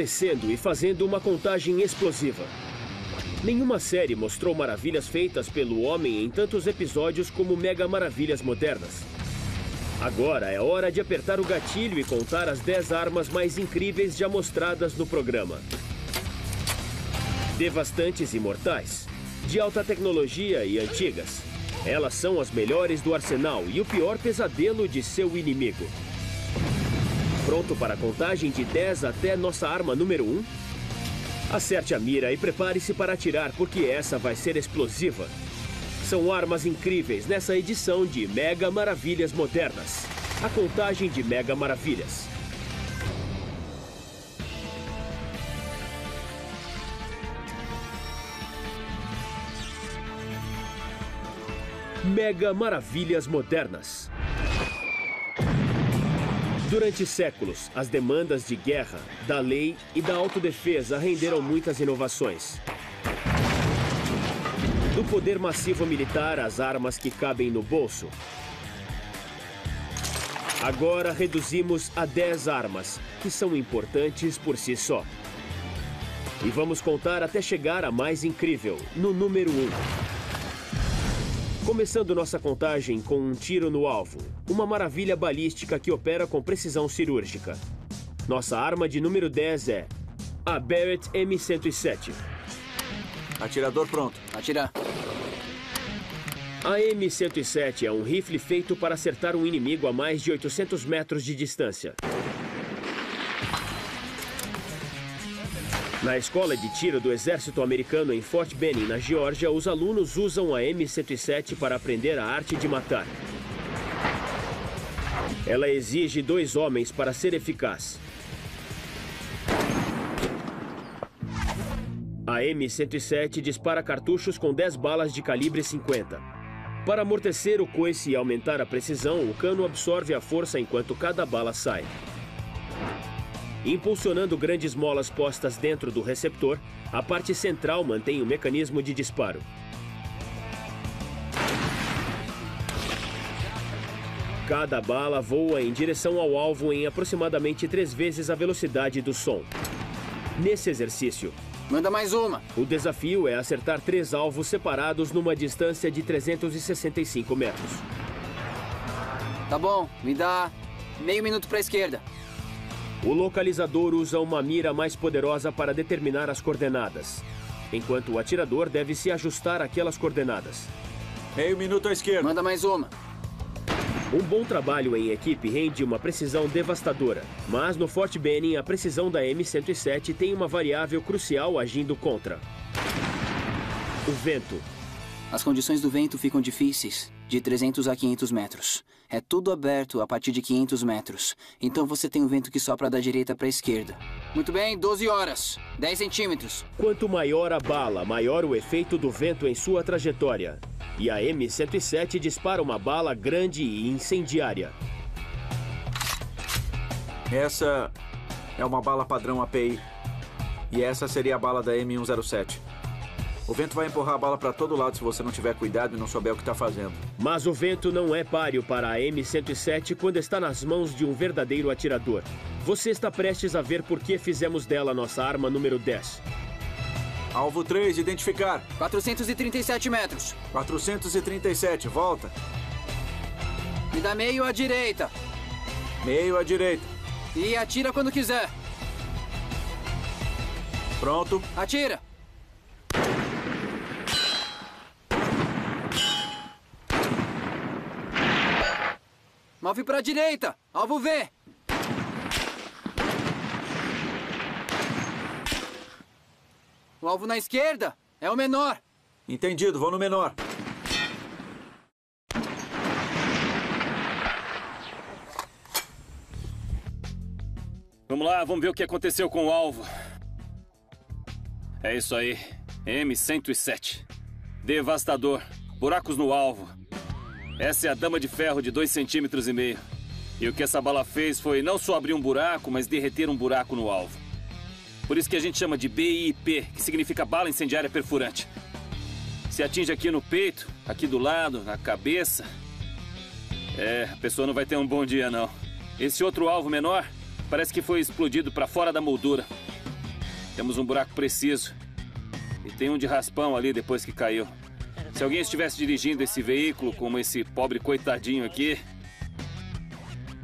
aparecendo e fazendo uma contagem explosiva. Nenhuma série mostrou maravilhas feitas pelo homem em tantos episódios como Mega Maravilhas Modernas. Agora é hora de apertar o gatilho e contar as 10 armas mais incríveis já mostradas no programa. Devastantes e mortais, de alta tecnologia e antigas. Elas são as melhores do arsenal e o pior pesadelo de seu inimigo. Pronto para a contagem de 10 até nossa arma número 1? Acerte a mira e prepare-se para atirar, porque essa vai ser explosiva. São armas incríveis nessa edição de Mega Maravilhas Modernas. A contagem de Mega Maravilhas. Mega Maravilhas Modernas. Durante séculos, as demandas de guerra, da lei e da autodefesa renderam muitas inovações. Do poder massivo militar às armas que cabem no bolso. Agora reduzimos a 10 armas, que são importantes por si só. E vamos contar até chegar à mais incrível, no número 1. Começando nossa contagem com um tiro no alvo, uma maravilha balística que opera com precisão cirúrgica. Nossa arma de número 10 é a Barrett M107. Atirador pronto. Atirar. A M107 é um rifle feito para acertar um inimigo a mais de 800 metros de distância. Na escola de tiro do exército americano em Fort Benning, na Geórgia, os alunos usam a M107 para aprender a arte de matar. Ela exige 2 homens para ser eficaz. A M107 dispara cartuchos com 10 balas de calibre 50. Para amortecer o coice e aumentar a precisão, o cano absorve a força enquanto cada bala sai. Impulsionando grandes molas postas dentro do receptor, a parte central mantém o mecanismo de disparo. Cada bala voa em direção ao alvo em aproximadamente 3 vezes a velocidade do som. Nesse exercício, manda mais uma. O desafio é acertar 3 alvos separados numa distância de 365 metros. Tá bom, me dá meio minuto para a esquerda. O localizador usa uma mira mais poderosa para determinar as coordenadas, enquanto o atirador deve se ajustar àquelas coordenadas. Meio minuto à esquerda. Manda mais uma. Um bom trabalho em equipe rende uma precisão devastadora, mas no Fort Benning a precisão da M107 tem uma variável crucial agindo contra. O vento. As condições do vento ficam difíceis, de 300 a 500 metros. É tudo aberto a partir de 500 metros. Então você tem um vento que sopra da direita para a esquerda. Muito bem, 12 horas, 10 centímetros. Quanto maior a bala, maior o efeito do vento em sua trajetória. E a M107 dispara uma bala grande e incendiária. Essa é uma bala padrão API. E essa seria a bala da M107. O vento vai empurrar a bala para todo lado se você não tiver cuidado e não souber o que está fazendo. Mas o vento não é páreo para a M107 quando está nas mãos de um verdadeiro atirador. Você está prestes a ver por que fizemos dela nossa arma número 10. Alvo 3, identificar. 437 metros. 437, volta. Me dá meio à direita. Meio à direita. E atira quando quiser. Pronto. Atira. Move para a direita. Alvo V. O alvo na esquerda é o menor. Entendido, vou no menor. Vamos lá, vamos ver o que aconteceu com o alvo. É isso aí, M107. Devastador, buracos no alvo. Essa é a dama de ferro de 2,5 centímetros. E o que essa bala fez foi não só abrir um buraco, mas derreter um buraco no alvo. Por isso que a gente chama de BIP, que significa bala incendiária perfurante. Se atinge aqui no peito, aqui do lado, na cabeça... a pessoa não vai ter um bom dia, não. Esse outro alvo menor parece que foi explodido para fora da moldura. Temos um buraco preciso. E tem um de raspão ali depois que caiu. Se alguém estivesse dirigindo esse veículo, como esse pobre coitadinho aqui,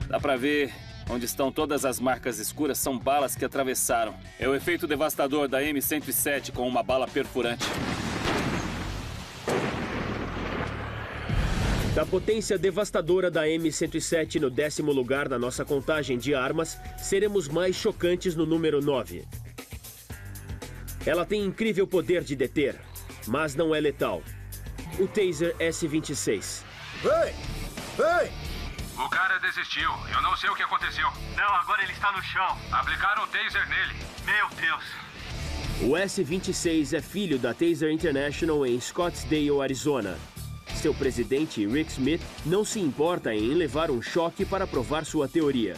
dá pra ver onde estão todas as marcas escuras, são balas que atravessaram. É o efeito devastador da M107 com uma bala perfurante. Da potência devastadora da M107 no 10º lugar na nossa contagem de armas, seremos mais chocantes no número 9. Ela tem incrível poder de deter, mas não é letal. O Taser S26. Ei! Ei! O cara desistiu. Eu não sei o que aconteceu. Não, agora ele está no chão. Aplicaram o taser nele. Meu Deus. O S26 é filho da Taser International em Scottsdale, Arizona. Seu presidente, Rick Smith, não se importa em levar um choque para provar sua teoria.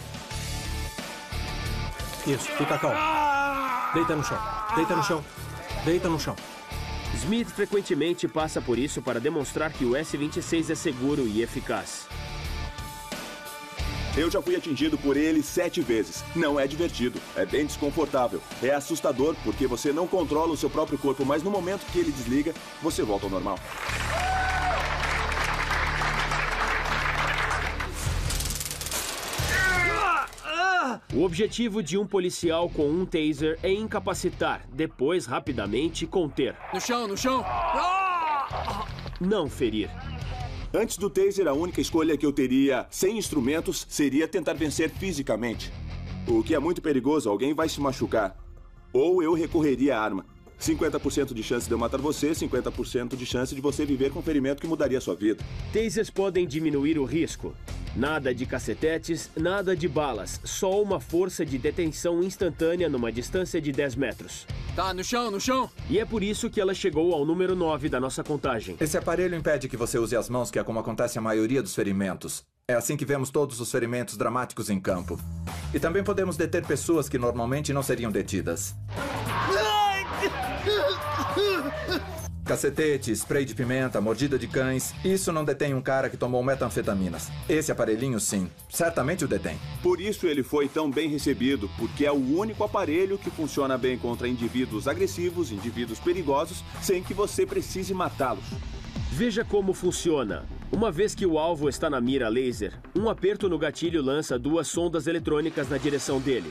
Isso, fica calmo. Deita no chão. Deita no chão. Deita no chão. Smith frequentemente passa por isso para demonstrar que o S26 é seguro e eficaz. Eu já fui atingido por ele 7 vezes. Não é divertido, é bem desconfortável. É assustador porque você não controla o seu próprio corpo, mas no momento que ele desliga, você volta ao normal. O objetivo de um policial com um taser é incapacitar, depois rapidamente conter. No chão, no chão! Não ferir. Antes do taser, a única escolha que eu teria sem instrumentos seria tentar vencer fisicamente. O que é muito perigoso, alguém vai se machucar. Ou eu recorreria à arma. 50% de chance de eu matar você, 50% de chance de você viver com um ferimento que mudaria a sua vida. Tasers podem diminuir o risco. Nada de cacetetes, nada de balas. Só uma força de detenção instantânea numa distância de 10 metros. Tá, no chão, no chão! E é por isso que ela chegou ao número 9 da nossa contagem. Esse aparelho impede que você use as mãos, que é como acontece a maioria dos ferimentos. É assim que vemos todos os ferimentos dramáticos em campo. E também podemos deter pessoas que normalmente não seriam detidas. Cacetete, spray de pimenta, mordida de cães. Isso não detém um cara que tomou metanfetaminas. Esse aparelhinho, sim. Certamente o detém. Por isso ele foi tão bem recebido, porque é o único aparelho que funciona bem contra indivíduos agressivos, indivíduos perigosos, sem que você precise matá-los. Veja como funciona. Uma vez que o alvo está na mira laser, um aperto no gatilho lança 2 sondas eletrônicas na direção dele.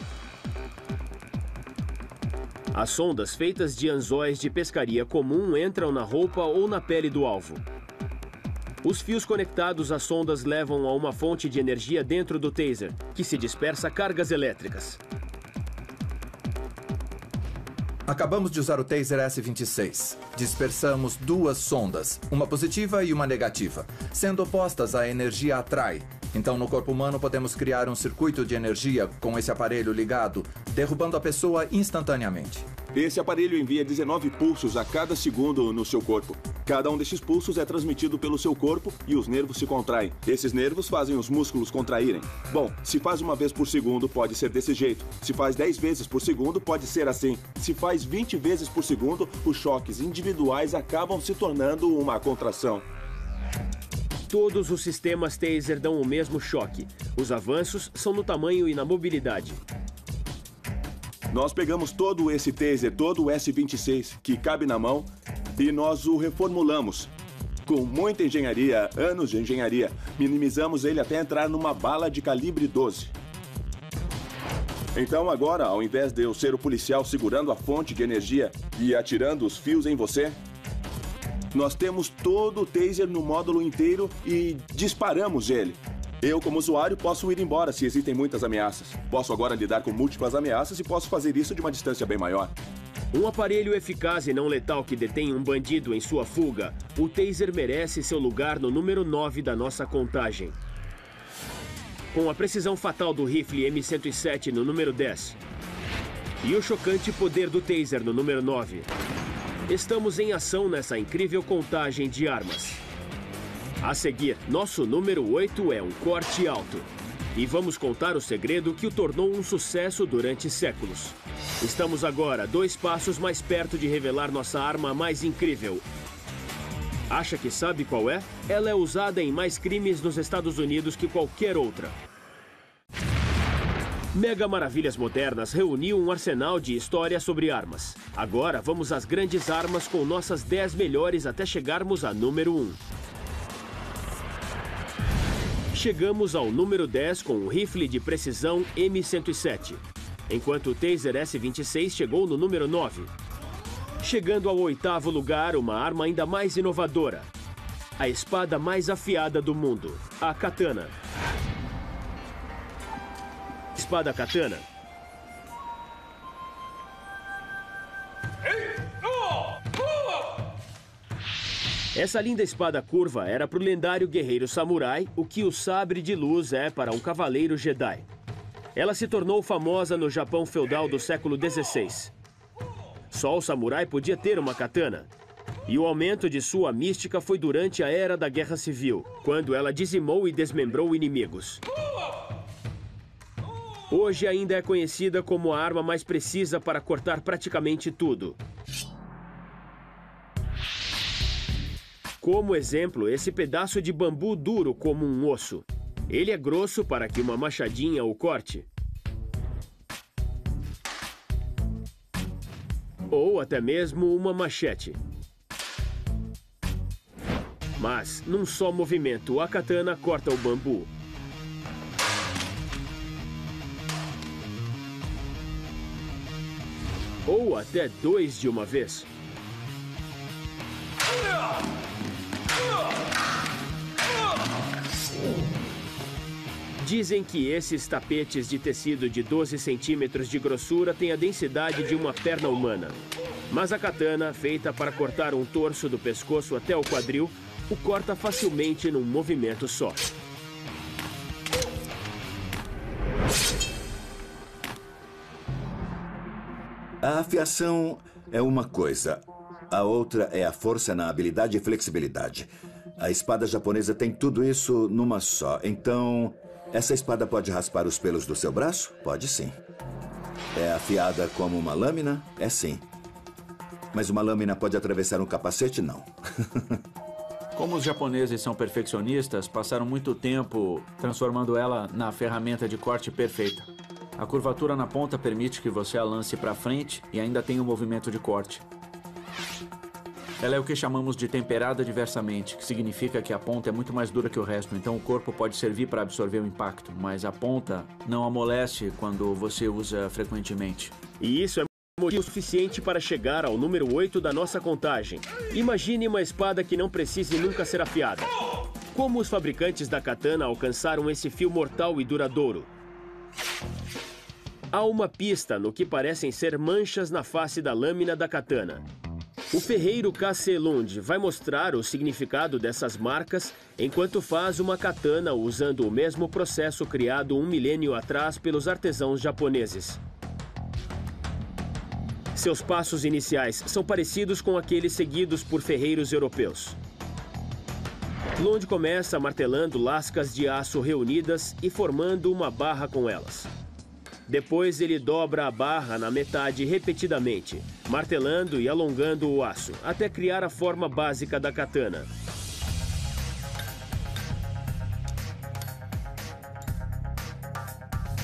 As sondas feitas de anzóis de pescaria comum entram na roupa ou na pele do alvo. Os fios conectados às sondas levam a uma fonte de energia dentro do taser, que se dispersa cargas elétricas. Acabamos de usar o Taser S26. Dispersamos 2 sondas, uma positiva e uma negativa. Sendo opostas, a energia atrai. Então, no corpo humano, podemos criar um circuito de energia com esse aparelho ligado, derrubando a pessoa instantaneamente. Esse aparelho envia 19 pulsos a cada segundo no seu corpo. Cada um desses pulsos é transmitido pelo seu corpo e os nervos se contraem. Esses nervos fazem os músculos contraírem. Bom, se faz 1 vez por segundo, pode ser desse jeito. Se faz 10 vezes por segundo, pode ser assim. Se faz 20 vezes por segundo, os choques individuais acabam se tornando uma contração. Todos os sistemas taser dão o mesmo choque. Os avanços são no tamanho e na mobilidade. Nós pegamos todo esse taser, todo o S26, que cabe na mão, e nós o reformulamos. Com muita engenharia, anos de engenharia, minimizamos ele até entrar numa bala de calibre 12. Então agora, ao invés de eu ser o policial segurando a fonte de energia e atirando os fios em você, nós temos todo o taser no módulo inteiro e disparamos ele. Eu, como usuário, posso ir embora se existem muitas ameaças. Posso agora lidar com múltiplas ameaças e posso fazer isso de uma distância bem maior. Um aparelho eficaz e não letal que detém um bandido em sua fuga, o taser merece seu lugar no número 9 da nossa contagem. Com a precisão fatal do rifle M107 no número 10 e o chocante poder do taser no número 9, estamos em ação nessa incrível contagem de armas. A seguir, nosso número 8 é um corte alto. E vamos contar o segredo que o tornou um sucesso durante séculos. Estamos agora 2 passos mais perto de revelar nossa arma mais incrível. Acha que sabe qual é? Ela é usada em mais crimes nos Estados Unidos que qualquer outra. Mega Maravilhas Modernas reuniu um arsenal de história sobre armas. Agora vamos às grandes armas com nossas 10 melhores até chegarmos à número 1. Chegamos ao número 10 com o rifle de precisão M107, enquanto o Taser S26 chegou no número 9. Chegando ao 8º lugar, uma arma ainda mais inovadora. A espada mais afiada do mundo, a katana. Espada katana. Essa linda espada curva era para o lendário guerreiro samurai, o que o sabre de luz é para um cavaleiro Jedi. Ela se tornou famosa no Japão feudal do século XVI. Só o samurai podia ter uma katana. E o aumento de sua mística foi durante a Era da Guerra Civil, quando ela dizimou e desmembrou inimigos. Hoje ainda é conhecida como a arma mais precisa para cortar praticamente tudo. Como exemplo, esse pedaço de bambu duro como um osso. Ele é grosso para que uma machadinha o corte. Ou até mesmo uma machete. Mas, num só movimento, a katana corta o bambu. Ou até 2 de uma vez. Dizem que esses tapetes de tecido de 12 centímetros de grossura têm a densidade de uma perna humana. Mas a katana, feita para cortar um torso do pescoço até o quadril, o corta facilmente num movimento só. A afiação é uma coisa, a outra é a força na habilidade e flexibilidade. A espada japonesa tem tudo isso numa só, então... Essa espada pode raspar os pelos do seu braço? Pode sim. É afiada como uma lâmina? É sim. Mas uma lâmina pode atravessar um capacete? Não. Como os japoneses são perfeccionistas, passaram muito tempo transformando ela na ferramenta de corte perfeita. A curvatura na ponta permite que você a lance para frente e ainda tenha um movimento de corte. Ela é o que chamamos de temperada diversamente, que significa que a ponta é muito mais dura que o resto, então o corpo pode servir para absorver o impacto, mas a ponta não amolece quando você usa frequentemente. E isso é motivo suficiente para chegar ao número 8 da nossa contagem. Imagine uma espada que não precise nunca ser afiada. Como os fabricantes da katana alcançaram esse fio mortal e duradouro? Há uma pista no que parecem ser manchas na face da lâmina da katana. O ferreiro K.C. Lund vai mostrar o significado dessas marcas enquanto faz uma katana usando o mesmo processo criado 1 milênio atrás pelos artesãos japoneses. Seus passos iniciais são parecidos com aqueles seguidos por ferreiros europeus. Lund começa martelando lascas de aço reunidas e formando uma barra com elas. Depois ele dobra a barra na metade repetidamente, martelando e alongando o aço, até criar a forma básica da katana.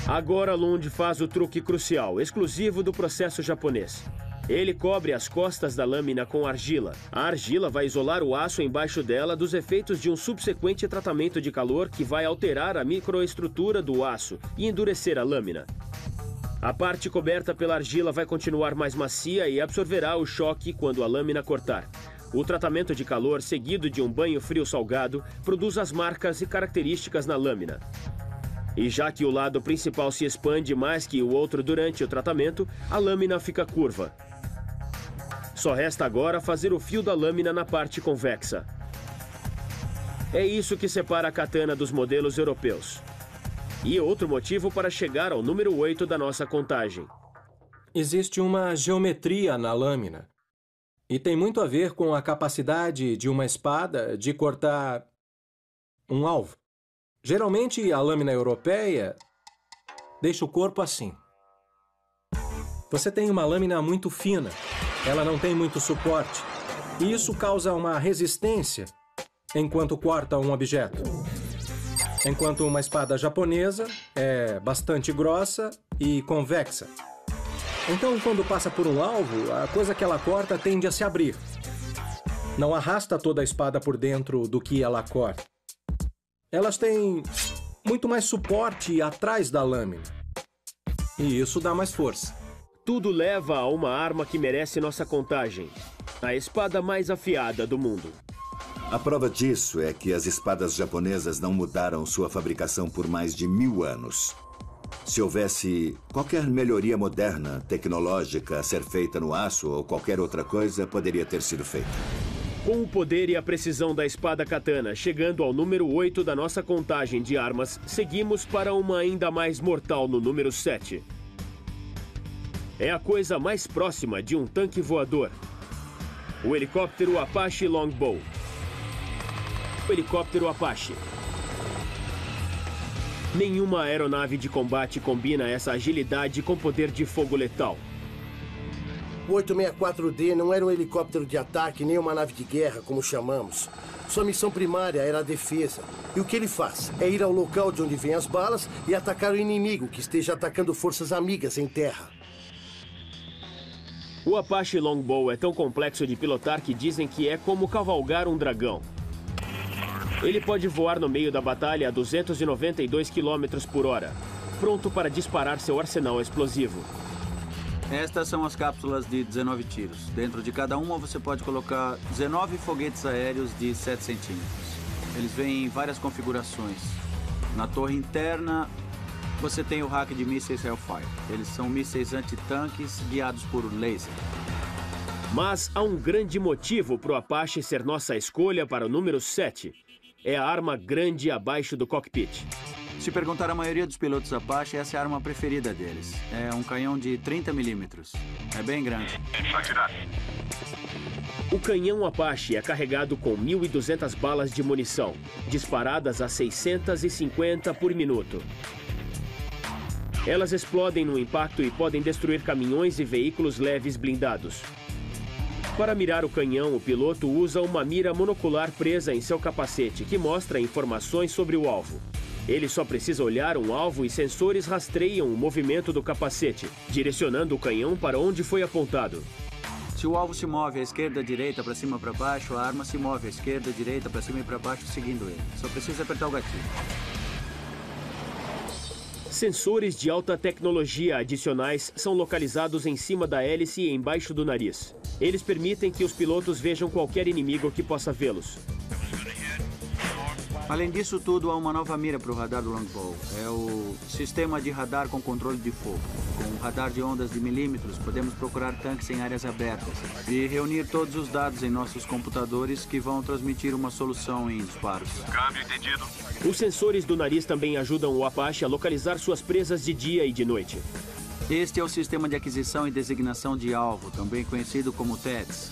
Agora Lund faz o truque crucial, exclusivo do processo japonês. Ele cobre as costas da lâmina com argila. A argila vai isolar o aço embaixo dela dos efeitos de um subsequente tratamento de calor que vai alterar a microestrutura do aço e endurecer a lâmina. A parte coberta pela argila vai continuar mais macia e absorverá o choque quando a lâmina cortar. O tratamento de calor, seguido de um banho frio salgado, produz as marcas e características na lâmina. E já que o lado principal se expande mais que o outro durante o tratamento, a lâmina fica curva. Só resta agora fazer o fio da lâmina na parte convexa. É isso que separa a katana dos modelos europeus. E outro motivo para chegar ao número 8 da nossa contagem. Existe uma geometria na lâmina. E tem muito a ver com a capacidade de uma espada de cortar um alvo. Geralmente, a lâmina europeia deixa o corpo assim. Você tem uma lâmina muito fina. Ela não tem muito suporte. E isso causa uma resistência enquanto corta um objeto. Enquanto uma espada japonesa é bastante grossa e convexa. Então, quando passa por um alvo, a coisa que ela corta tende a se abrir. Não arrasta toda a espada por dentro do que ela corta. Elas têm muito mais suporte atrás da lâmina. E isso dá mais força. Tudo leva a uma arma que merece nossa contagem. A espada mais afiada do mundo. A prova disso é que as espadas japonesas não mudaram sua fabricação por mais de 1000 anos. Se houvesse qualquer melhoria moderna, tecnológica a ser feita no aço ou qualquer outra coisa, poderia ter sido feita. Com o poder e a precisão da espada katana chegando ao número 8 da nossa contagem de armas, seguimos para uma ainda mais mortal no número 7. É a coisa mais próxima de um tanque voador. O helicóptero Apache Longbow. O helicóptero Apache. Nenhuma aeronave de combate combina essa agilidade com poder de fogo letal. O 864D não era um helicóptero de ataque nem uma nave de guerra, como chamamos. Sua missão primária era a defesa. E o que ele faz? É ir ao local de onde vêm as balas e atacar o inimigo que esteja atacando forças amigas em terra. O Apache Longbow é tão complexo de pilotar que dizem que é como cavalgar um dragão. Ele pode voar no meio da batalha a 292 km por hora, pronto para disparar seu arsenal explosivo. Estas são as cápsulas de 19 tiros. Dentro de cada uma você pode colocar 19 foguetes aéreos de 7 centímetros. Eles vêm em várias configurações. Na torre interna, você tem o rack de mísseis Hellfire. Eles são mísseis antitanques guiados por laser. Mas há um grande motivo para o Apache ser nossa escolha para o número 7. É a arma grande abaixo do cockpit. Se perguntar a maioria dos pilotos Apache, essa é a arma preferida deles. É um canhão de 30 milímetros. É bem grande. O canhão Apache é carregado com 1.200 balas de munição, disparadas a 650 por minuto. Elas explodem no impacto e podem destruir caminhões e veículos leves blindados. Para mirar o canhão, o piloto usa uma mira monocular presa em seu capacete, que mostra informações sobre o alvo. Ele só precisa olhar um alvo e sensores rastreiam o movimento do capacete, direcionando o canhão para onde foi apontado. Se o alvo se move à esquerda, à direita, para cima, para baixo, a arma se move à esquerda, à direita, para cima e para baixo, seguindo ele. Só precisa apertar o gatilho. Sensores de alta tecnologia adicionais são localizados em cima da hélice e embaixo do nariz. Eles permitem que os pilotos vejam qualquer inimigo que possa vê-los. Além disso tudo, há uma nova mira para o radar do Longbow. É o sistema de radar com controle de fogo. Com um radar de ondas de milímetros, podemos procurar tanques em áreas abertas e reunir todos os dados em nossos computadores que vão transmitir uma solução em disparos. Câmbio entendido. Os sensores do nariz também ajudam o Apache a localizar suas presas de dia e de noite. Este é o sistema de aquisição e designação de alvo, também conhecido como TEDS.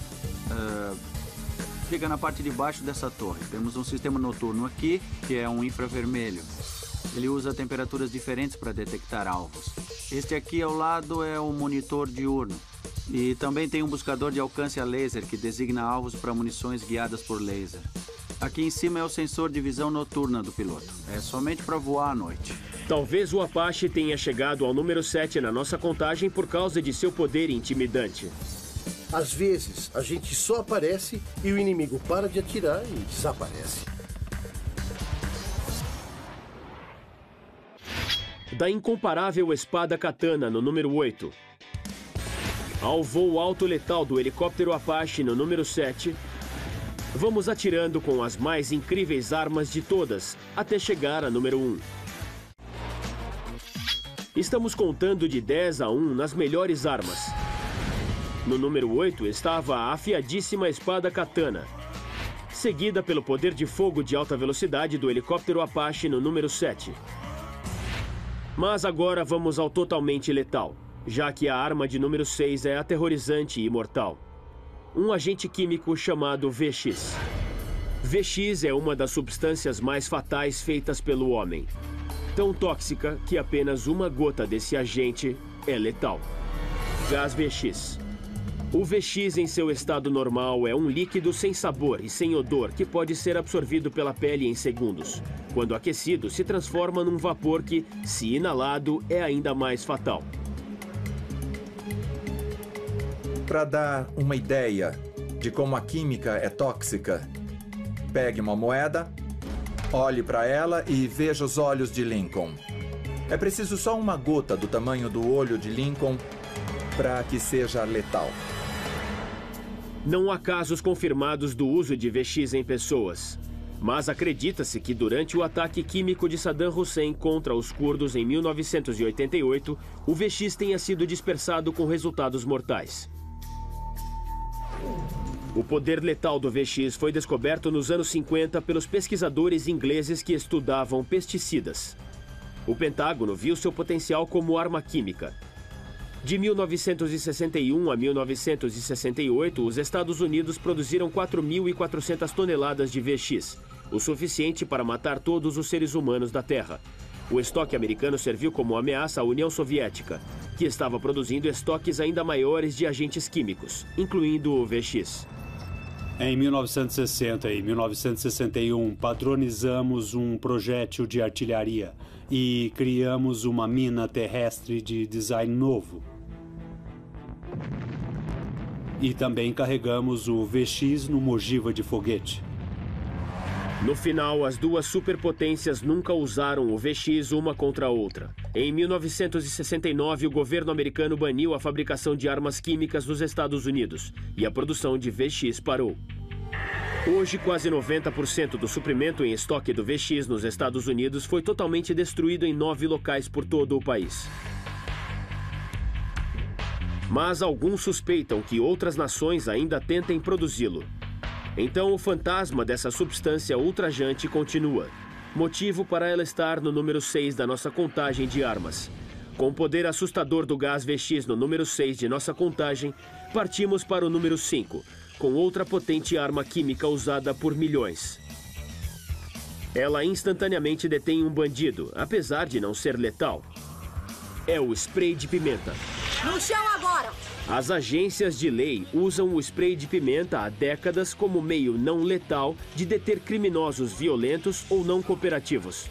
Fica na parte de baixo dessa torre. Temos um sistema noturno aqui, que é um infravermelho. Ele usa temperaturas diferentes para detectar alvos. Este aqui ao lado é um monitor diurno. E também tem um buscador de alcance a laser, que designa alvos para munições guiadas por laser. Aqui em cima é o sensor de visão noturna do piloto. É somente para voar à noite. Talvez o Apache tenha chegado ao número 7 na nossa contagem por causa de seu poder intimidante. Às vezes, a gente só aparece e o inimigo para de atirar e desaparece. Da incomparável espada katana no número 8. Ao voo alto letal do helicóptero Apache no número 7, vamos atirando com as mais incríveis armas de todas, até chegar a número 1. Estamos contando de 10 a 1 nas melhores armas. No número 8 estava a afiadíssima espada katana, seguida pelo poder de fogo de alta velocidade do helicóptero Apache no número 7. Mas agora vamos ao totalmente letal, já que a arma de número 6 é aterrorizante e mortal. Um agente químico chamado VX. VX é uma das substâncias mais fatais feitas pelo homem. Tão tóxica que apenas uma gota desse agente é letal. Gás VX. O VX em seu estado normal é um líquido sem sabor e sem odor que pode ser absorvido pela pele em segundos. quando aquecido, se transforma num vapor que, se inalado, é ainda mais fatal. Para dar uma ideia de como a química é tóxica, pegue uma moeda, olhe para ela e veja os olhos de Lincoln. É preciso só uma gota do tamanho do olho de Lincoln para que seja letal. Não há casos confirmados do uso de VX em pessoas, mas acredita-se que durante o ataque químico de Saddam Hussein contra os curdos em 1988, o VX tenha sido dispersado com resultados mortais. O poder letal do VX foi descoberto nos anos 50 pelos pesquisadores ingleses que estudavam pesticidas. O Pentágono viu seu potencial como arma química. De 1961 a 1968, os Estados Unidos produziram 4.400 toneladas de VX, o suficiente para matar todos os seres humanos da Terra. O estoque americano serviu como ameaça à União Soviética, que estava produzindo estoques ainda maiores de agentes químicos, incluindo o VX. Em 1960 e 1961, padronizamos um projétil de artilharia e criamos uma mina terrestre de design novo. E também carregamos o VX numa ogiva de foguete. No final, as duas superpotências nunca usaram o VX uma contra a outra. Em 1969, o governo americano baniu a fabricação de armas químicas nos Estados Unidos e a produção de VX parou. Hoje, quase 90% do suprimento em estoque do VX nos Estados Unidos foi totalmente destruído em 9 locais por todo o país. Mas alguns suspeitam que outras nações ainda tentem produzi-lo. Então o fantasma dessa substância ultrajante continua. Motivo para ela estar no número 6 da nossa contagem de armas. Com o poder assustador do gás VX no número 6 de nossa contagem, partimos para o número 5, com outra potente arma química usada por milhões. Ela instantaneamente detém um bandido, apesar de não ser letal. É o spray de pimenta. No chão agora! As agências de lei usam o spray de pimenta há décadas como meio não letal de deter criminosos violentos ou não cooperativos.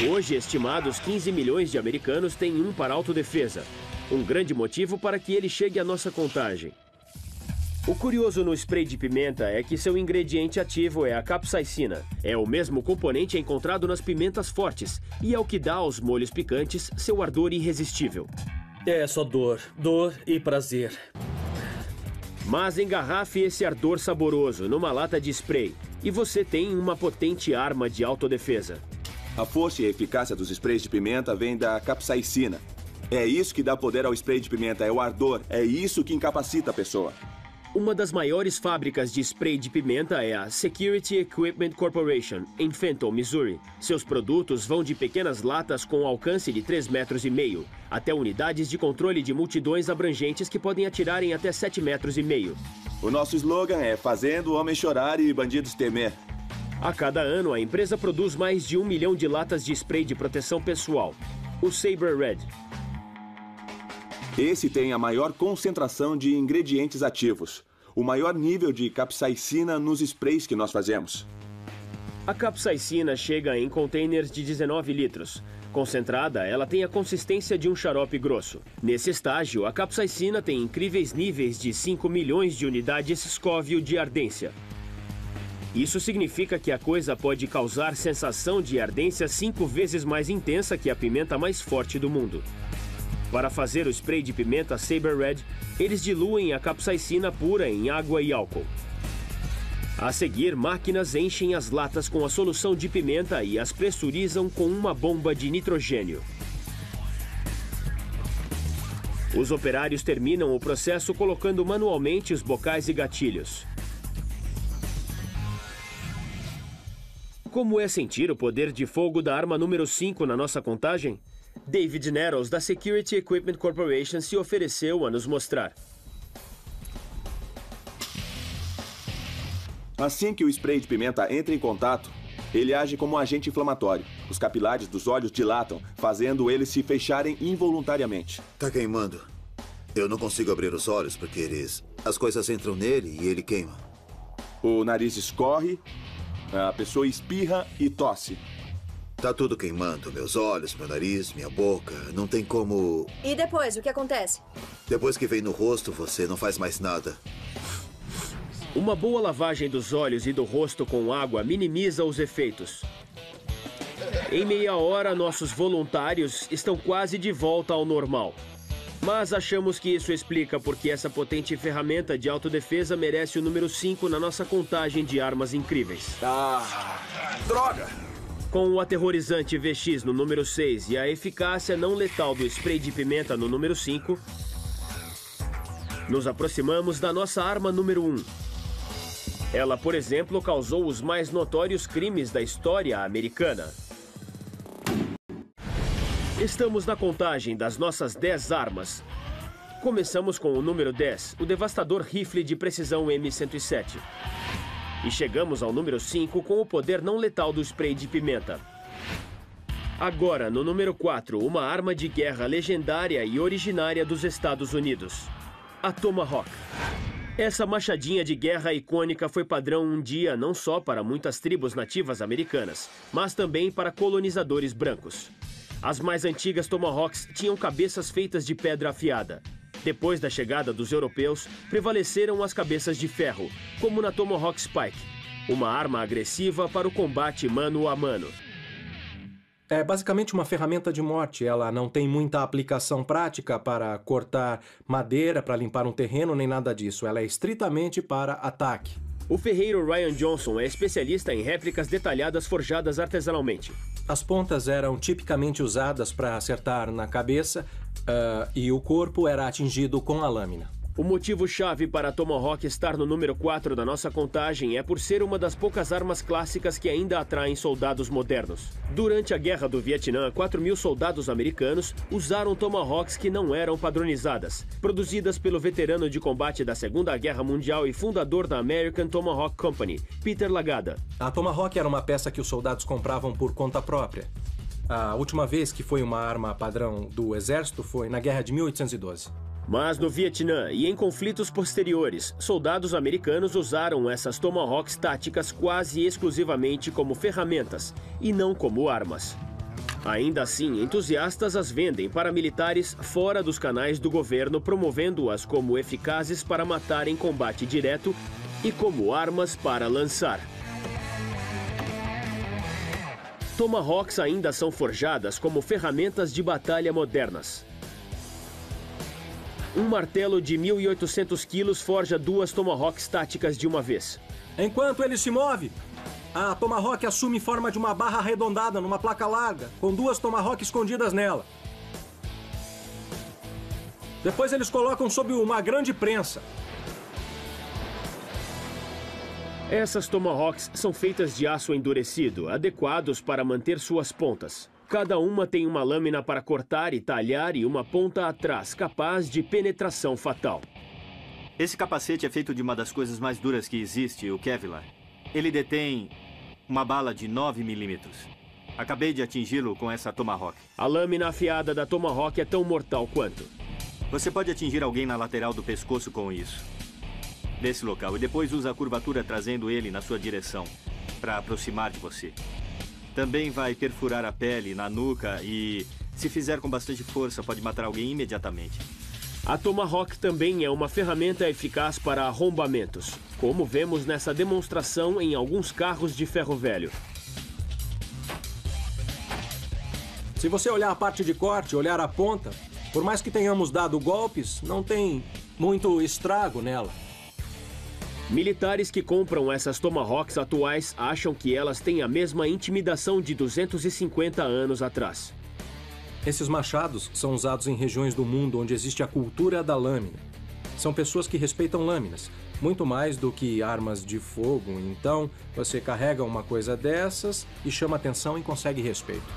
Hoje, estimados 15 milhões de americanos têm um para autodefesa. Um grande motivo para que ele chegue à nossa contagem. O curioso no spray de pimenta é que seu ingrediente ativo é a capsaicina. É o mesmo componente encontrado nas pimentas fortes e é o que dá aos molhos picantes seu ardor irresistível. É só dor e prazer. Mas engarrafe esse ardor saboroso numa lata de spray e você tem uma potente arma de autodefesa. A força e a eficácia dos sprays de pimenta vem da capsaicina. É isso que dá poder ao spray de pimenta, é o ardor. É isso que incapacita a pessoa. Uma das maiores fábricas de spray de pimenta é a Security Equipment Corporation, em Fenton, Missouri. Seus produtos vão de pequenas latas com alcance de 3,5 metros até unidades de controle de multidões abrangentes que podem atirar em até 7,5 metros. O nosso slogan é fazendo o homem chorar e bandidos temer. A cada ano, a empresa produz mais de 1 milhão de latas de spray de proteção pessoal, o Saber Red. Esse tem a maior concentração de ingredientes ativos, o maior nível de capsaicina nos sprays que nós fazemos. A capsaicina chega em containers de 19 litros. Concentrada, ela tem a consistência de um xarope grosso. Nesse estágio, a capsaicina tem incríveis níveis de 5 milhões de unidades Scoville de ardência. Isso significa que a coisa pode causar sensação de ardência 5 vezes mais intensa que a pimenta mais forte do mundo. Para fazer o spray de pimenta Saber Red, eles diluem a capsaicina pura em água e álcool. A seguir, máquinas enchem as latas com a solução de pimenta e as pressurizam com uma bomba de nitrogênio. Os operários terminam o processo colocando manualmente os bocais e gatilhos. Como é sentir o poder de fogo da arma número 5 na nossa contagem? David Nettles, da Security Equipment Corporation, se ofereceu a nos mostrar. Assim que o spray de pimenta entra em contato, ele age como um agente inflamatório. Os capilares dos olhos dilatam, fazendo eles se fecharem involuntariamente. Tá queimando. Eu não consigo abrir os olhos porque as coisas entram nele e ele queima. O nariz escorre A pessoa espirra e tosse. Tá tudo queimando. Meus olhos, meu nariz, minha boca. Não tem como... E depois, o que acontece? Depois que vem no rosto, você não faz mais nada. Uma boa lavagem dos olhos e do rosto com água minimiza os efeitos. Em meia hora, nossos voluntários estão quase de volta ao normal. Mas achamos que isso explica porque essa potente ferramenta de autodefesa merece o número 5 na nossa contagem de armas incríveis. Droga! Com o aterrorizante VX no número 6 e a eficácia não letal do spray de pimenta no número 5, nos aproximamos da nossa arma número 1. Ela, por exemplo, causou os mais notórios crimes da história americana. Estamos na contagem das nossas 10 armas. Começamos com o número 10, o devastador rifle de precisão M107. E chegamos ao número 5 com o poder não letal do spray de pimenta. Agora, no número 4, uma arma de guerra legendária e originária dos Estados Unidos. A Tomahawk. Essa machadinha de guerra icônica foi padrão um dia não só para muitas tribos nativas americanas, mas também para colonizadores brancos. As mais antigas Tomahawks tinham cabeças feitas de pedra afiada. Depois da chegada dos europeus, prevaleceram as cabeças de ferro, como na Tomahawk Spike, uma arma agressiva para o combate mano a mano. É basicamente uma ferramenta de morte. Ela não tem muita aplicação prática para cortar madeira, para limpar um terreno, nem nada disso. Ela é estritamente para ataque. O ferreiro Ryan Johnson é especialista em réplicas detalhadas forjadas artesanalmente. As pontas eram tipicamente usadas para acertar na cabeça e o corpo era atingido com a lâmina. O motivo-chave para a Tomahawk estar no número 4 da nossa contagem é por ser uma das poucas armas clássicas que ainda atraem soldados modernos. Durante a Guerra do Vietnã, 4.000 soldados americanos usaram Tomahawks que não eram padronizadas, produzidas pelo veterano de combate da Segunda Guerra Mundial e fundador da American Tomahawk Company, Peter Lagada. A Tomahawk era uma peça que os soldados compravam por conta própria. A última vez que foi uma arma padrão do exército foi na Guerra de 1812. Mas no Vietnã e em conflitos posteriores, soldados americanos usaram essas Tomahawks táticas quase exclusivamente como ferramentas e não como armas. Ainda assim, entusiastas as vendem para militares fora dos canais do governo, promovendo-as como eficazes para matar em combate direto e como armas para lançar. Tomahawks ainda são forjadas como ferramentas de batalha modernas. Um martelo de 1.800 quilos forja 2 Tomahawks táticas de uma vez. Enquanto ele se move, a Tomahawk assume forma de uma barra arredondada numa placa larga, com 2 Tomahawk escondidas nela. Depois eles colocam sob uma grande prensa. Essas Tomahawks são feitas de aço endurecido, adequados para manter suas pontas. Cada uma tem uma lâmina para cortar e talhar e uma ponta atrás, capaz de penetração fatal. Esse capacete é feito de uma das coisas mais duras que existe, o Kevlar. Ele detém uma bala de 9 milímetros. Acabei de atingi-lo com essa Tomahawk. A lâmina afiada da Tomahawk é tão mortal quanto. Você pode atingir alguém na lateral do pescoço com isso. Desse local, e depois usa a curvatura trazendo ele na sua direção, para aproximar de você. Também vai perfurar a pele na nuca e, se fizer com bastante força, pode matar alguém imediatamente. A Tomahawk também é uma ferramenta eficaz para arrombamentos, como vemos nessa demonstração em alguns carros de ferro velho. Se você olhar a parte de corte, olhar a ponta, por mais que tenhamos dado golpes, não tem muito estrago nela. Militares que compram essas Tomahawks atuais acham que elas têm a mesma intimidação de 250 anos atrás. Esses machados são usados em regiões do mundo onde existe a cultura da lâmina. São pessoas que respeitam lâminas, muito mais do que armas de fogo. Então, você carrega uma coisa dessas e chama atenção e consegue respeito.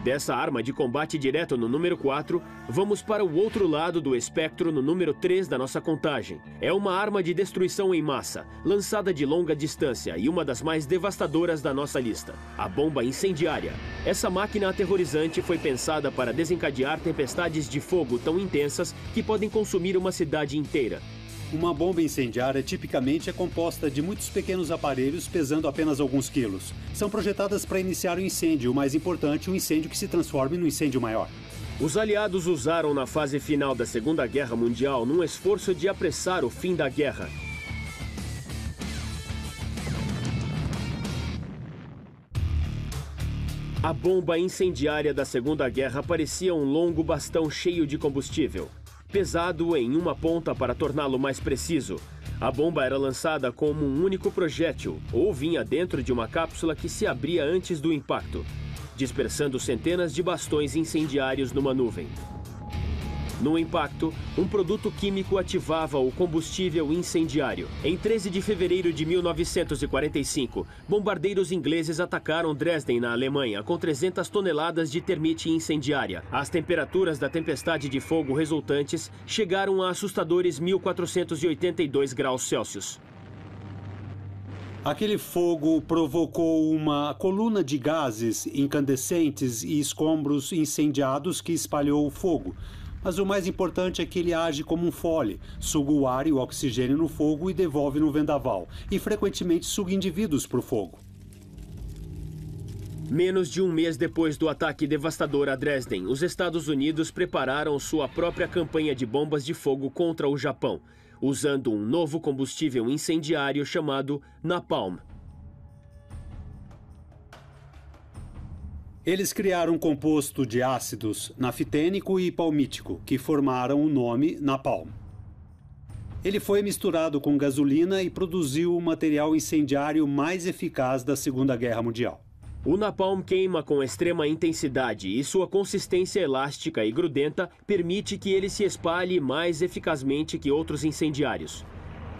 Dessa arma de combate direto no número 4, vamos para o outro lado do espectro no número 3 da nossa contagem. É uma arma de destruição em massa, lançada de longa distância e uma das mais devastadoras da nossa lista, a bomba incendiária. Essa máquina aterrorizante foi pensada para desencadear tempestades de fogo tão intensas que podem consumir uma cidade inteira. Uma bomba incendiária tipicamente é composta de muitos pequenos aparelhos pesando apenas alguns quilos. São projetadas para iniciar o incêndio, o mais importante, um incêndio que se transforme num incêndio maior. Os aliados usaram na fase final da Segunda Guerra Mundial num esforço de apressar o fim da guerra. A bomba incendiária da Segunda Guerra parecia um longo bastão cheio de combustível, pesado em uma ponta para torná-lo mais preciso. A bomba era lançada como um único projétil ou vinha dentro de uma cápsula que se abria antes do impacto, dispersando centenas de bastões incendiários numa nuvem. No impacto, um produto químico ativava o combustível incendiário. Em 13 de fevereiro de 1945, bombardeiros ingleses atacaram Dresden, na Alemanha, com 300 toneladas de termite incendiária. As temperaturas da tempestade de fogo resultantes chegaram a assustadores 1482 graus Celsius. Aquele fogo provocou uma coluna de gases incandescentes e escombros incendiados que espalhou o fogo. Mas o mais importante é que ele age como um fole, suga o ar e o oxigênio no fogo e devolve no vendaval, e frequentemente suga indivíduos para o fogo. Menos de um mês depois do ataque devastador a Dresden, os Estados Unidos prepararam sua própria campanha de bombas de fogo contra o Japão, usando um novo combustível incendiário chamado napalm. Eles criaram um composto de ácidos naftênico e palmítico, que formaram o nome napalm. Ele foi misturado com gasolina e produziu o material incendiário mais eficaz da Segunda Guerra Mundial. O napalm queima com extrema intensidade e sua consistência elástica e grudenta permite que ele se espalhe mais eficazmente que outros incendiários.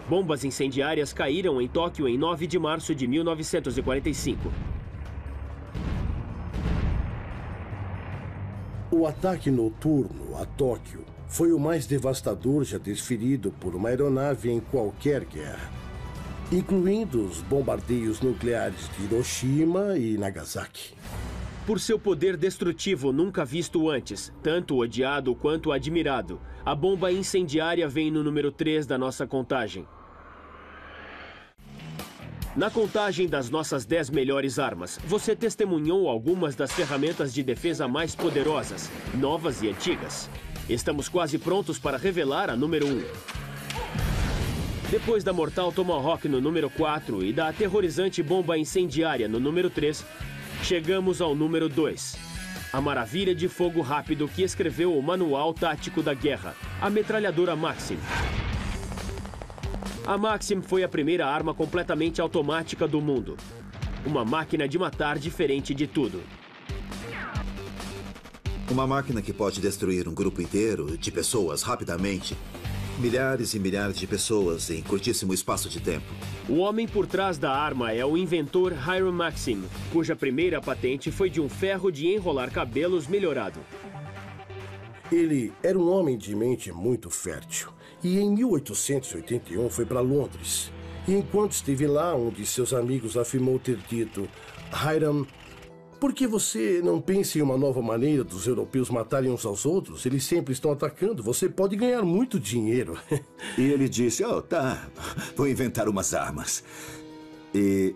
Bombas incendiárias caíram em Tóquio em 9 de março de 1945. O ataque noturno a Tóquio foi o mais devastador já desferido por uma aeronave em qualquer guerra, incluindo os bombardeios nucleares de Hiroshima e Nagasaki. Por seu poder destrutivo nunca visto antes, tanto odiado quanto admirado, a bomba incendiária vem no número 3 da nossa contagem. Na contagem das nossas 10 melhores armas, você testemunhou algumas das ferramentas de defesa mais poderosas, novas e antigas. Estamos quase prontos para revelar a número 1. Depois da mortal Tomahawk no número 4 e da aterrorizante bomba incendiária no número 3, chegamos ao número 2. A maravilha de fogo rápido que escreveu o Manual Tático da Guerra, a metralhadora Maxim. A Maxim foi a primeira arma completamente automática do mundo. Uma máquina de matar diferente de tudo. Uma máquina que pode destruir um grupo inteiro de pessoas rapidamente. Milhares e milhares de pessoas em curtíssimo espaço de tempo. O homem por trás da arma é o inventor Hiram Maxim, cuja primeira patente foi de um ferro de enrolar cabelos melhorado. Ele era um homem de mente muito fértil. E em 1881 foi para Londres. E enquanto esteve lá, um de seus amigos afirmou ter dito: Hiram, por que você não pensa em uma nova maneira dos europeus matarem uns aos outros? Eles sempre estão atacando. Você pode ganhar muito dinheiro. E ele disse: oh, tá, vou inventar umas armas. E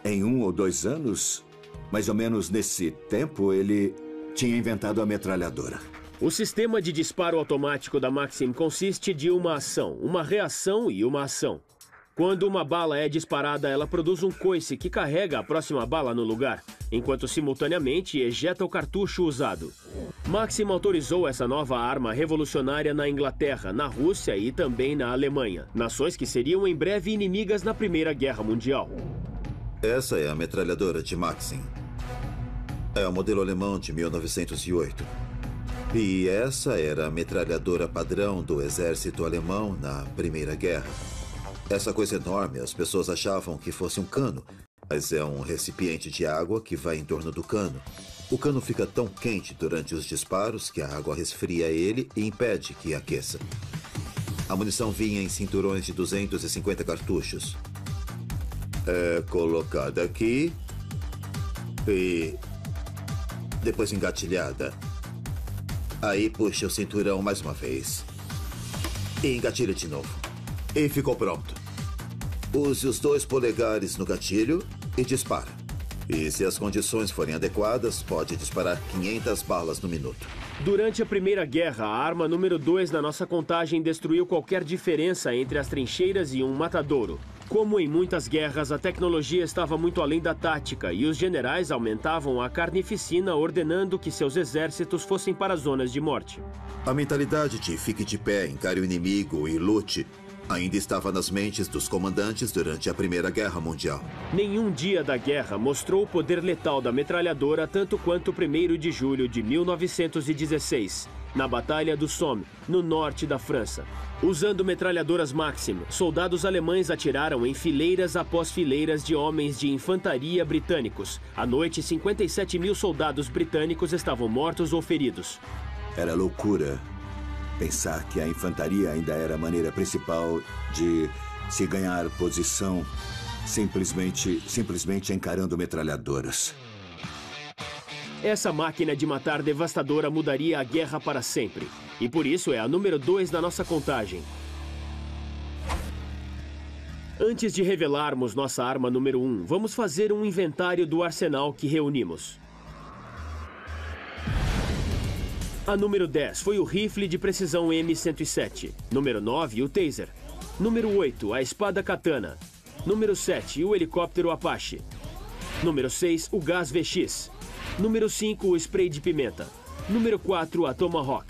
em 1 ou 2 anos, mais ou menos nesse tempo, ele tinha inventado a metralhadora. O sistema de disparo automático da Maxim consiste de uma ação, uma reação e uma ação. Quando uma bala é disparada, ela produz um coice que carrega a próxima bala no lugar, enquanto simultaneamente ejeta o cartucho usado. Maxim autorizou essa nova arma revolucionária na Inglaterra, na Rússia e também na Alemanha, nações que seriam em breve inimigas na Primeira Guerra Mundial. Essa é a metralhadora de Maxim. É o modelo alemão de 1908. E essa era a metralhadora padrão do exército alemão na Primeira Guerra. Essa coisa enorme, as pessoas achavam que fosse um cano, mas é um recipiente de água que vai em torno do cano. O cano fica tão quente durante os disparos que a água resfria ele e impede que aqueça. A munição vinha em cinturões de 250 cartuchos. É colocada aqui e depois engatilhada. Aí puxa o cinturão mais uma vez. E engatilha de novo. E ficou pronto. Use os 2 polegares no gatilho e dispara. E se as condições forem adequadas, pode disparar 500 balas no minuto. Durante a Primeira Guerra, a arma número 2 na nossa contagem destruiu qualquer diferença entre as trincheiras e um matadouro. Como em muitas guerras, a tecnologia estava muito além da tática e os generais aumentavam a carnificina, ordenando que seus exércitos fossem para zonas de morte. A mentalidade de fique de pé, encare o inimigo e lute ainda estava nas mentes dos comandantes durante a Primeira Guerra Mundial. Nenhum dia da guerra mostrou o poder letal da metralhadora tanto quanto o 1º de julho de 1916, na Batalha do Somme, no norte da França. Usando metralhadoras Maxim, soldados alemães atiraram em fileiras após fileiras de homens de infantaria britânicos. À noite, 57 mil soldados britânicos estavam mortos ou feridos. Era loucura pensar que a infantaria ainda era a maneira principal de se ganhar posição simplesmente encarando metralhadoras. Essa máquina de matar devastadora mudaria a guerra para sempre. E por isso é a número 2 da nossa contagem. Antes de revelarmos nossa arma número 1, vamos fazer um inventário do arsenal que reunimos. A número 10 foi o rifle de precisão M107. Número 9, o taser. Número 8, a espada katana. Número 7, o helicóptero Apache. Número 6, o gás VX. Número 5, o spray de pimenta. Número 4, a Tomahawk.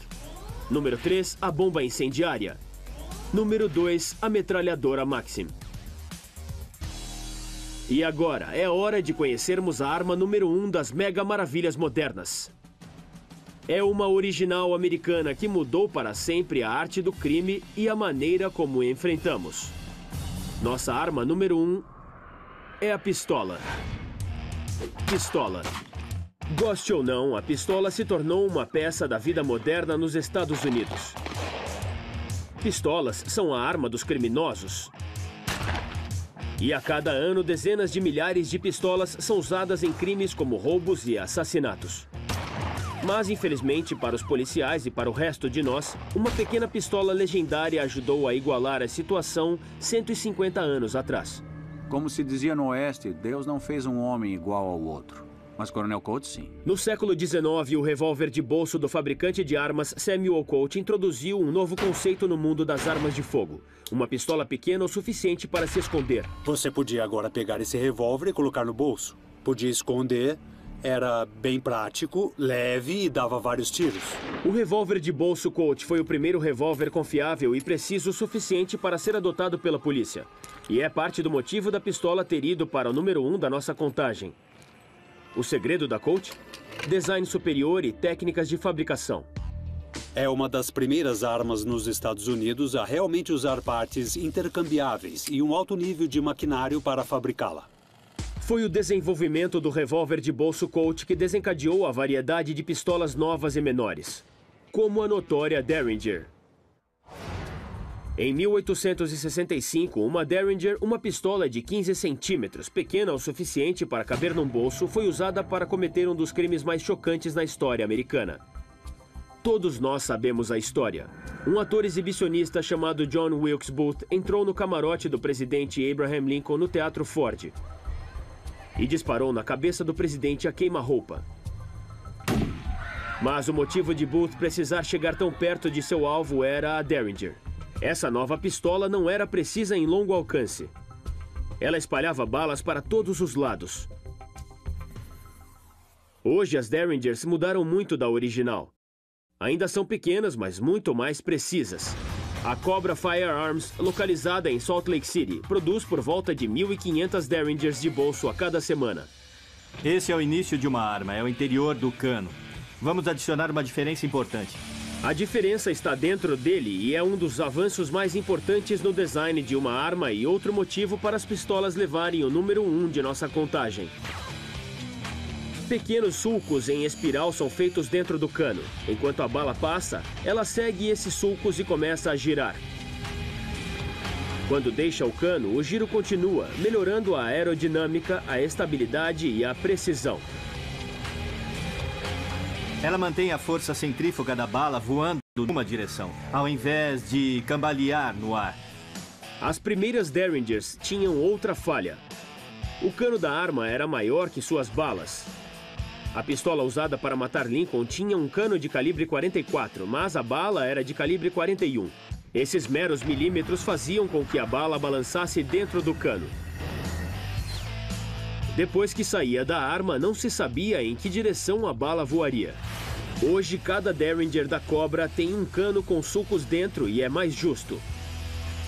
Número 3, a bomba incendiária. Número 2, a metralhadora Maxim. E agora é hora de conhecermos a arma número 1 das mega maravilhas modernas. É uma original americana que mudou para sempre a arte do crime e a maneira como enfrentamos. Nossa arma número 1 é a pistola. Pistola. Goste ou não, a pistola se tornou uma peça da vida moderna nos Estados Unidos. Pistolas são a arma dos criminosos. E a cada ano, dezenas de milhares de pistolas são usadas em crimes como roubos e assassinatos. Mas, infelizmente, para os policiais e para o resto de nós, uma pequena pistola legendária ajudou a igualar a situação 150 anos atrás. Como se dizia no Oeste, Deus não fez um homem igual ao outro. Mas Coronel Colt, sim. No século XIX, o revólver de bolso do fabricante de armas Samuel Colt introduziu um novo conceito no mundo das armas de fogo. Uma pistola pequena o suficiente para se esconder. Você podia agora pegar esse revólver e colocar no bolso. Podia esconder. Era bem prático, leve e dava vários tiros. O revólver de bolso Colt foi o primeiro revólver confiável e preciso o suficiente para ser adotado pela polícia. E é parte do motivo da pistola ter ido para o número 1 da nossa contagem. O segredo da Colt? Design superior e técnicas de fabricação. É uma das primeiras armas nos Estados Unidos a realmente usar partes intercambiáveis e um alto nível de maquinário para fabricá-la. Foi o desenvolvimento do revólver de bolso Colt que desencadeou a variedade de pistolas novas e menores, como a notória Derringer. Em 1865, uma Derringer, uma pistola de 15 centímetros, pequena o suficiente para caber num bolso, foi usada para cometer um dos crimes mais chocantes na história americana. Todos nós sabemos a história. Um ator exibicionista chamado John Wilkes Booth entrou no camarote do presidente Abraham Lincoln no Teatro Ford e disparou na cabeça do presidente a queima-roupa. Mas o motivo de Booth precisar chegar tão perto de seu alvo era a Derringer. Essa nova pistola não era precisa em longo alcance. Ela espalhava balas para todos os lados. Hoje as Derringers mudaram muito da original. Ainda são pequenas, mas muito mais precisas. A Cobra Firearms, localizada em Salt Lake City, produz por volta de 1.500 Derringers de bolso a cada semana. Esse é o início de uma arma, é o interior do cano. Vamos adicionar uma diferença importante. A diferença está dentro dele e é um dos avanços mais importantes no design de uma arma e outro motivo para as pistolas levarem o número 1 de nossa contagem. Pequenos sulcos em espiral são feitos dentro do cano. Enquanto a bala passa, ela segue esses sulcos e começa a girar. Quando deixa o cano, o giro continua, melhorando a aerodinâmica, a estabilidade e a precisão. Ela mantém a força centrífuga da bala voando numa direção, ao invés de cambalear no ar. As primeiras Derringers tinham outra falha. O cano da arma era maior que suas balas. A pistola usada para matar Lincoln tinha um cano de calibre 44, mas a bala era de calibre 41. Esses meros milímetros faziam com que a bala balançasse dentro do cano. Depois que saía da arma, não se sabia em que direção a bala voaria. Hoje, cada Derringer da Cobra tem um cano com sulcos dentro e é mais justo.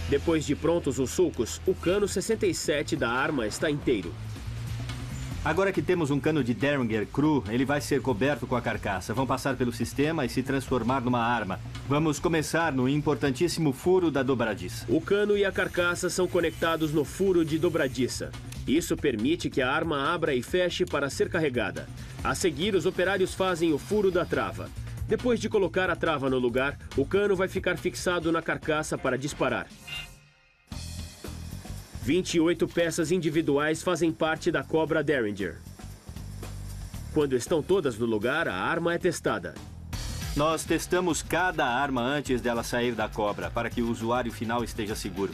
Depois de prontos os sulcos, o cano 67 da arma está inteiro. Agora que temos um cano de Derringer cru, ele vai ser coberto com a carcaça. Vão passar pelo sistema e se transformar numa arma. Vamos começar no importantíssimo furo da dobradiça. O cano e a carcaça são conectados no furo de dobradiça. Isso permite que a arma abra e feche para ser carregada. A seguir, os operários fazem o furo da trava. Depois de colocar a trava no lugar, o cano vai ficar fixado na carcaça para disparar. 28 peças individuais fazem parte da Cobra Derringer. Quando estão todas no lugar, a arma é testada. Nós testamos cada arma antes dela sair da Cobra, para que o usuário final esteja seguro.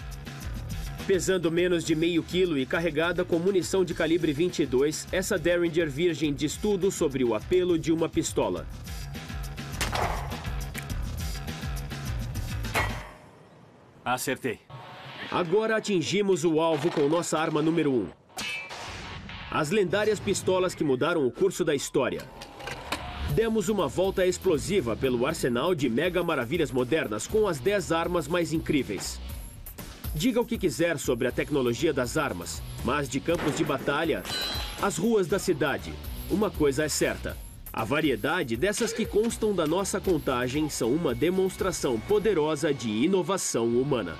Pesando menos de meio quilo e carregada com munição de calibre 22, essa Derringer virgem diz tudo sobre o apelo de uma pistola. Acertei. Agora atingimos o alvo com nossa arma número 1. As lendárias pistolas que mudaram o curso da história. Demos uma volta explosiva pelo arsenal de mega maravilhas modernas com as 10 armas mais incríveis. Diga o que quiser sobre a tecnologia das armas, mas de campos de batalha, as ruas da cidade, uma coisa é certa. A variedade dessas que constam da nossa contagem são uma demonstração poderosa de inovação humana.